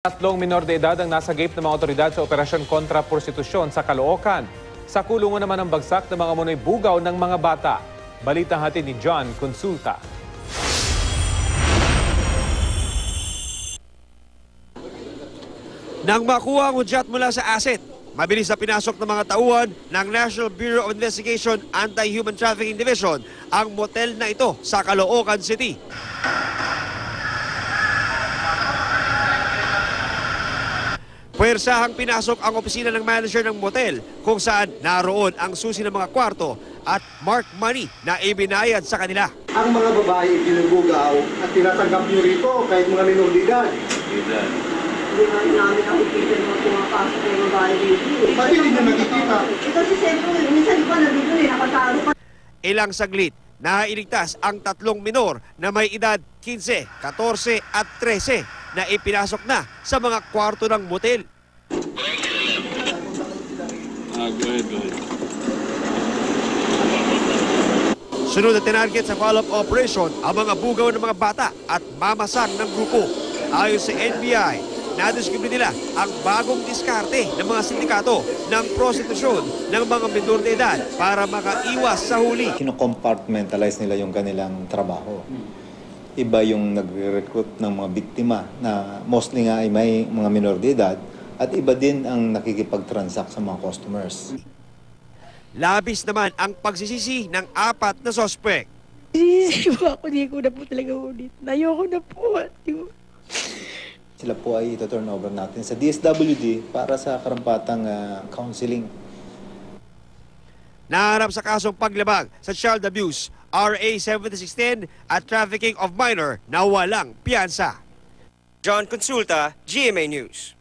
Tatlong minor de edad ang nasagip ng mga otoridad sa operasyon kontra prostitusyon sa Caloocan. Sa kulungan naman ang bagsak ng mga munoy bugaw ng mga bata. Balitang hatid ni John Consulta. Nang makuha ang hudyat mula sa asset, mabilis na pinasok ng mga tauhan ng National Bureau of Investigation Anti-Human Trafficking Division ang motel na ito sa Caloocan City. Puwersahang pinasok ang opisina ng manager ng motel kung saan naroon ang susi ng mga kwarto at mark money na ibinayad sa kanila. Ang mga babae binubugaw at tinatanggap nyo rito kahit mga minor de edad. Hindi namin nakikita yung mga pumapasok ng babae dito. Bakit hindi nyo nakikita? Kasi siyempre, minsan pa nandito nakatalo pa. Ilang saglit, nailigtas ang tatlong minor na may edad 15, 14 at 13 na ipinasok na sa mga kwarto ng motel. Go ahead. Sunod na tinarget sa follow-up operation ang mga bugaw ng mga bata at mamasang ng grupo. Ayon sa NBI, nadiskubre nila ang bagong diskarte ng mga sindikato ng prostitusyon ng mga minor de edad para makaiwas sa huli. Kino-compartmentalize nila yung kanilang trabaho. Iba yung nagre-recruit ng mga biktima na mostly nga ay may mga minor de edad at iba din ang nakikipag-transact sa mga customers. Labis naman ang pagsisisi ng 4 na suspect. Isisisi ko ako, di ko na po talaga ulit. Ayoko na po. Sila po ay ito-turn over natin sa DSWD para sa karampatang counseling. Naharap sa kasong paglabag sa child abuse, RA 7610 at trafficking of minor na walang piyansa. John Consulta, GMA News.